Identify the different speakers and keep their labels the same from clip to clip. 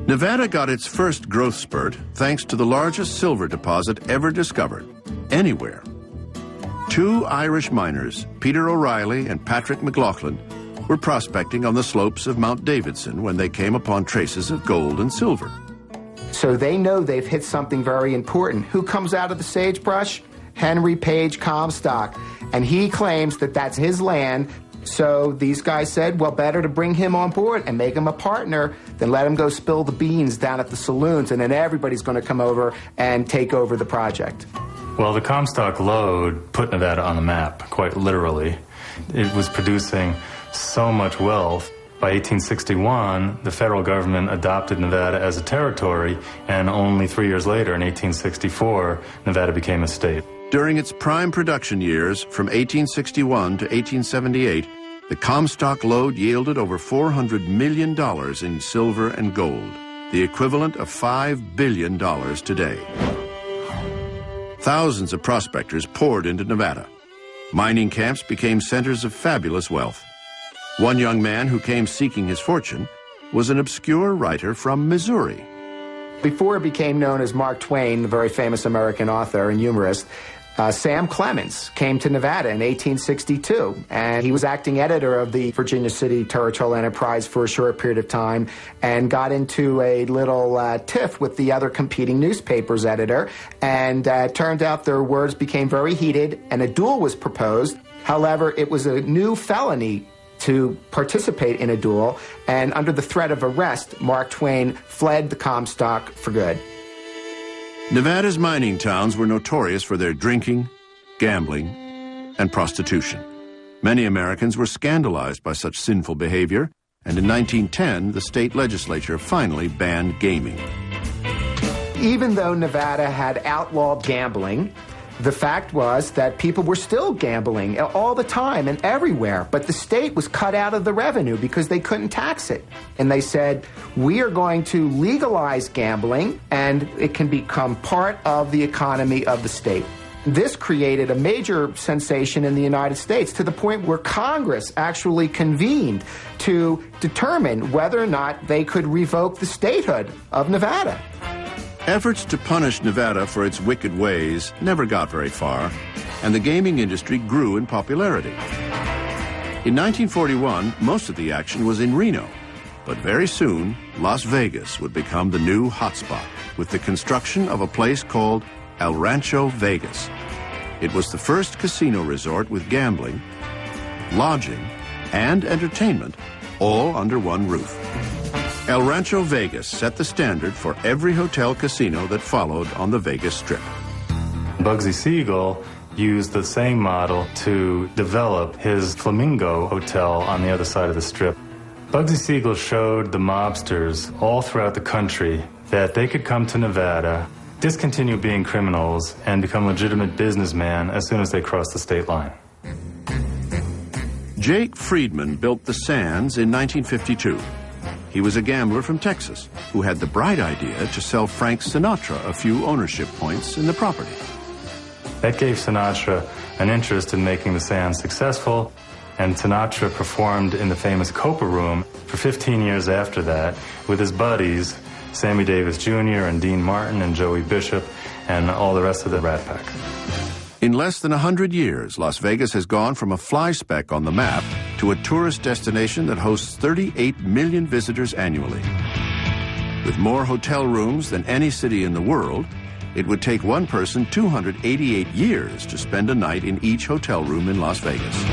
Speaker 1: Nevada got its first growth spurt thanks to the largest silver deposit ever discovered, anywhere. Two Irish miners, Peter O'Reilly and Patrick McLaughlin, were prospecting on the slopes of Mount Davidson when they came upon traces of gold and silver.
Speaker 2: So they know they've hit something very important. Who comes out of the sagebrush? Henry Page Comstock. And he claims that that's his land. So these guys said, well, better to bring him on board and make him a partner than let him go spill the beans down at the saloons, and then everybody's going to come over and take over the project.
Speaker 3: Well, the Comstock lode put Nevada on the map, quite literally. It was producing so much wealth. By 1861, the federal government adopted Nevada as a territory, and only 3 years later, in 1864, Nevada became a state.
Speaker 1: During its prime production years, from 1861 to 1878, the Comstock lode yielded over $400 million in silver and gold, the equivalent of $5 billion today. Thousands of prospectors poured into Nevada. Mining camps became centers of fabulous wealth. One young man who came seeking his fortune was an obscure writer from Missouri.
Speaker 2: Before it became known as Mark Twain, the very famous American author and humorist, Sam Clemens came to Nevada in 1862, and he was acting editor of the Virginia City Territorial Enterprise for a short period of time and got into a little tiff with the other competing newspaper's editor, and turned out their words became very heated, and a duel was proposed. However, it was a new felony to participate in a duel, and under the threat of arrest, Mark Twain fled the Comstock for good.
Speaker 1: Nevada's mining towns were notorious for their drinking, gambling, and prostitution. Many Americans were scandalized by such sinful behavior, and in 1910, the state legislature finally banned gaming.
Speaker 2: Even though Nevada had outlawed gambling, the fact was that people were still gambling all the time and everywhere, but the state was cut out of the revenue because they couldn't tax it. And they said, we are going to legalize gambling, and it can become part of the economy of the state. This created a major sensation in the United States, to the point where Congress actually convened to determine whether or not they could revoke the statehood of Nevada.
Speaker 1: Efforts to punish Nevada for its wicked ways never got very far, and the gaming industry grew in popularity. In 1941, most of the action was in Reno, but very soon, Las Vegas would become the new hotspot with the construction of a place called El Rancho Vegas. It was the first casino resort with gambling, lodging, and entertainment all under one roof. El Rancho Vegas set the standard for every hotel casino that followed on the Vegas Strip.
Speaker 3: Bugsy Siegel used the same model to develop his Flamingo Hotel on the other side of the Strip. Bugsy Siegel showed the mobsters all throughout the country that they could come to Nevada, discontinue being criminals, and become legitimate businessmen as soon as they crossed the state line.
Speaker 1: Jake Friedman built the Sands in 1952. He was a gambler from Texas who had the bright idea to sell Frank Sinatra a few ownership points in the property.
Speaker 3: That gave Sinatra an interest in making the Sands successful, and Sinatra performed in the famous Copa Room for 15 years after that with his buddies, Sammy Davis Jr. and Dean Martin and Joey Bishop and all the rest of the Rat Pack.
Speaker 1: In less than 100 years, Las Vegas has gone from a fly speck on the map to a tourist destination that hosts 38 million visitors annually. With more hotel rooms than any city in the world, it would take one person 288 years to spend a night in each hotel room in Las Vegas.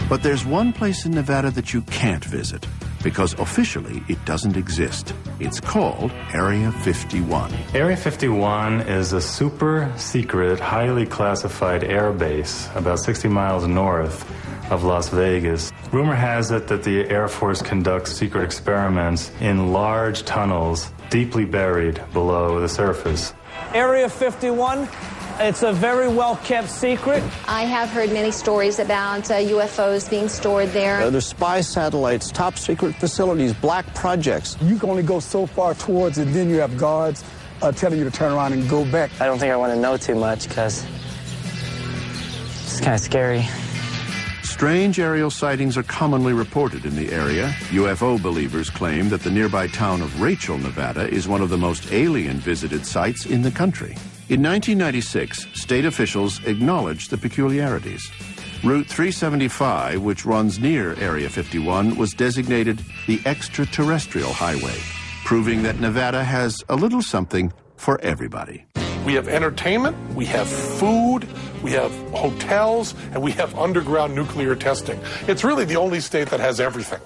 Speaker 1: But there's one place in Nevada that you can't visit, because officially it doesn't exist. It's called Area 51.
Speaker 3: Area 51 is a super secret, highly classified air base about 60 miles north of Las Vegas. Rumor has it that the Air Force conducts secret experiments in large tunnels deeply buried below the surface.
Speaker 4: Area 51, it's a very well-kept secret.
Speaker 5: I have heard many stories about UFOs being stored there.
Speaker 6: There's spy satellites, top secret facilities, black projects.
Speaker 7: You can only go so far towards it, then you have guards telling you to turn around and go back.
Speaker 8: I don't think I want to know too much because it's kind of scary.
Speaker 1: Strange aerial sightings are commonly reported in the area. UFO believers claim that the nearby town of Rachel, Nevada, is one of the most alien-visited sites in the country. In 1996, state officials acknowledged the peculiarities. Route 375, which runs near Area 51, was designated the extraterrestrial highway, proving that Nevada has a little something for everybody.
Speaker 8: We have entertainment, we have food, we have hotels, and we have underground nuclear testing. It's really the only state that has everything.